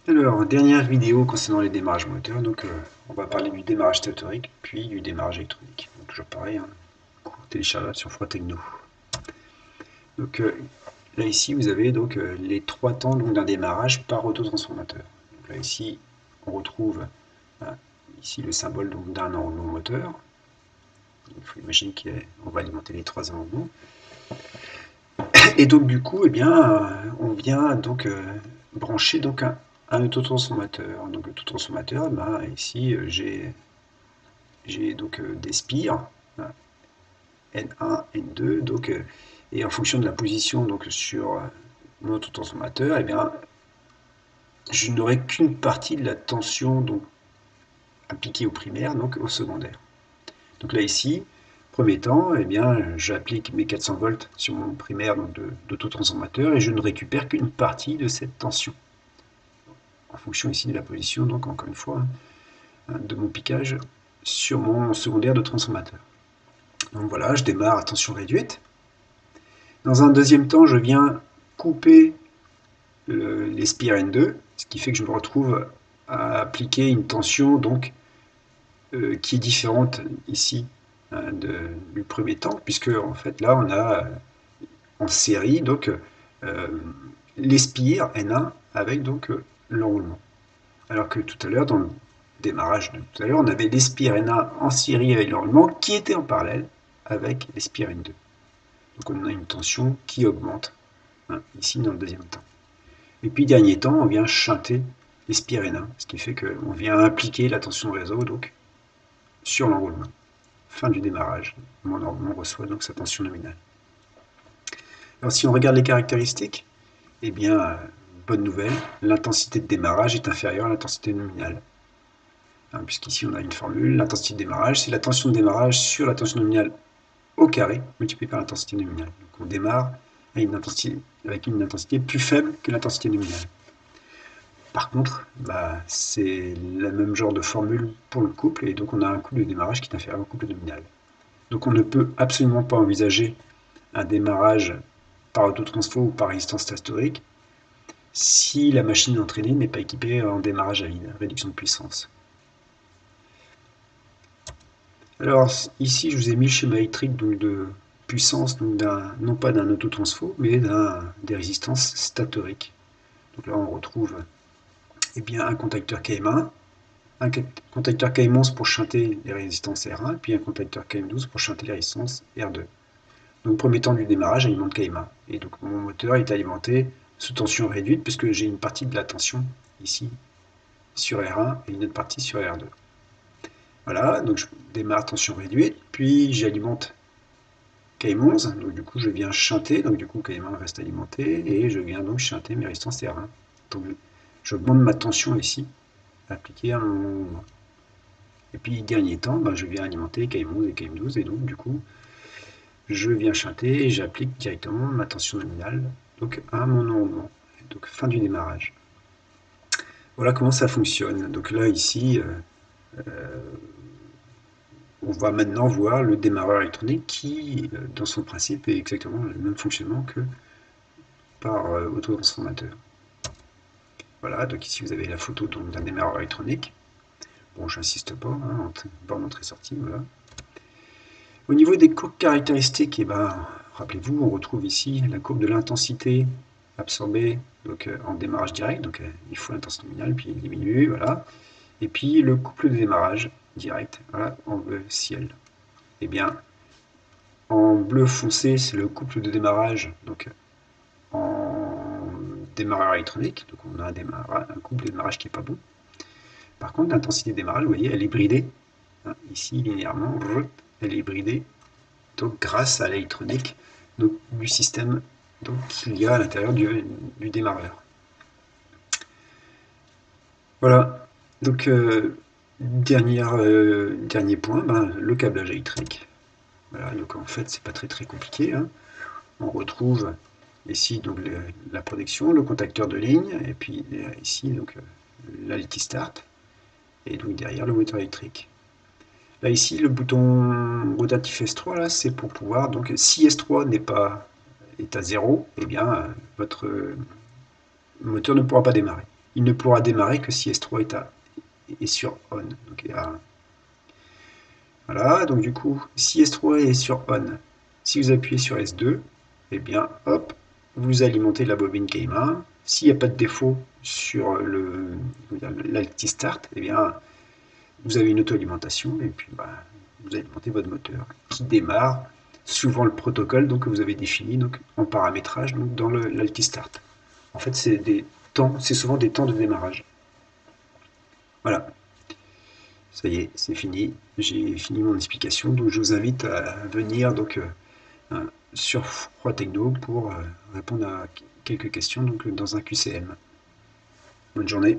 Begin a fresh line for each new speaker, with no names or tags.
Alors, dernière vidéo concernant les démarrages moteurs. Donc, on va parler du démarrage statorique, puis du démarrage électronique. Donc, toujours pareil, hein, cours téléchargeable sur Frotechno. Donc, là ici, vous avez donc les trois temps d'un démarrage par autotransformateur. Donc, là ici, on retrouve ici le symbole d'un enroulement moteur. Il faut imaginer qu'on va alimenter les trois enroulements. Et donc, du coup, eh bien, on vient donc brancher donc un autotransformateur. Donc, l'autotransformateur, ben, ici, j'ai donc des spires, N1, N2, donc, et en fonction de la position donc, sur mon autotransformateur, eh bien, je n'aurai qu'une partie de la tension donc, appliquée au primaire, donc au secondaire. Donc là, ici, premier temps, eh bien, j'applique mes 400 volts sur mon primaire d'autotransformateur et je ne récupère qu'une partie de cette tension. En fonction ici de la position, donc encore une fois, de mon piquage sur mon secondaire de transformateur. Donc voilà, je démarre à tension réduite. Dans un deuxième temps, je viens couper les spires N2, ce qui fait que je me retrouve à appliquer une tension donc, qui est différente ici du premier temps, puisque en fait là on a en série donc les spires N1 avec donc l'enroulement. Alors que tout à l'heure, dans le démarrage de tout à l'heure, on avait les spires N1 en série avec l'enroulement qui était en parallèle avec les spires N2. Donc on a une tension qui augmente, hein, ici dans le deuxième temps. Et puis dernier temps, on vient chanter les spires N1, ce qui fait qu'on vient appliquer la tension réseau donc, sur l'enroulement. Fin du démarrage, mon enroulement reçoit donc sa tension nominale. Alors si on regarde les caractéristiques, eh bien, bonne nouvelle, l'intensité de démarrage est inférieure à l'intensité nominale. Hein, puisqu'ici on a une formule, l'intensité de démarrage, c'est la tension de démarrage sur la tension nominale au carré, multiplié par l'intensité nominale. Donc on démarre avec une intensité plus faible que l'intensité nominale. Par contre, bah, c'est le même genre de formule pour le couple, et donc on a un couple de démarrage qui est inférieur au couple nominal. Donc on ne peut absolument pas envisager un démarrage par autotransfo ou par résistance statorique si la machine entraînée n'est pas équipée en démarrage à vide, réduction de puissance. Alors ici je vous ai mis le schéma électrique donc, de puissance, donc non pas d'un autotransfo, mais des résistances statoriques. Donc là on retrouve eh bien, un contacteur KM1, un contacteur KM11 pour chanter les résistances R1, puis un contacteur KM12 pour chanter les résistances R2. Donc premier temps du démarrage alimente KM1. Et donc mon moteur est alimenté sous tension réduite puisque j'ai une partie de la tension ici sur R1 et une autre partie sur R2. Voilà, donc je démarre tension réduite, puis j'alimente KM11, donc du coup je viens chanter, donc du coup KM1 reste alimenté, et je viens donc chanter mes résistances R1. Donc j'augmente ma tension ici, appliquée à mon mouvement. Et puis dernier temps, ben, je viens alimenter KM11 et KM12, et donc du coup je viens chanter et j'applique directement ma tension nominale donc à mon enroulement. Donc fin du démarrage. Voilà comment ça fonctionne. Donc là ici, on va maintenant voir le démarreur électronique qui, dans son principe, est exactement le même fonctionnement que par autotransformateur. Voilà, donc ici vous avez la photo d'un démarreur électronique. Bon, j'insiste pas, hein, borne entrée-sortie, voilà. Au niveau des courbes caractéristiques, eh ben, rappelez-vous, on retrouve ici la courbe de l'intensité absorbée donc, en démarrage direct, donc il faut l'intensité nominale, puis il diminue, voilà. Et puis le couple de démarrage direct, voilà, en bleu ciel. Eh bien, en bleu foncé, c'est le couple de démarrage donc, en démarreur électronique, donc on a un couple de démarrage qui n'est pas bon. Par contre, l'intensité de démarrage, vous voyez, elle est bridée, hein, ici linéairement, elle est bridée donc grâce à l'électronique du système qu'il y a à l'intérieur du démarreur. Voilà, donc dernier point, ben, le câblage électrique. Voilà, donc en fait c'est pas très compliqué, hein. On retrouve ici donc la protection, le contacteur de ligne, et puis ici donc la LT Start, et donc derrière le moteur électrique. Là ici le bouton rotatif S3 là c'est pour pouvoir donc si S3 est à 0, eh bien votre moteur ne pourra pas démarrer. il ne pourra démarrer que si S3 est sur on. Donc, voilà, donc du coup, si S3 est sur on, si vous appuyez sur S2, eh bien, hop, vous alimentez la bobine Cayman. S'il n'y a pas de défaut sur l'Alti Start, eh bien, vous avez une auto-alimentation et puis bah, vous alimentez votre moteur qui démarre suivant le protocole donc, que vous avez défini donc, en paramétrage donc, dans l'Alti Start. En fait, c'est souvent des temps de démarrage. Voilà, ça y est, c'est fini. J'ai fini mon explication, donc je vous invite à venir donc, sur Froid Techno pour répondre à quelques questions donc, dans un QCM. Bonne journée.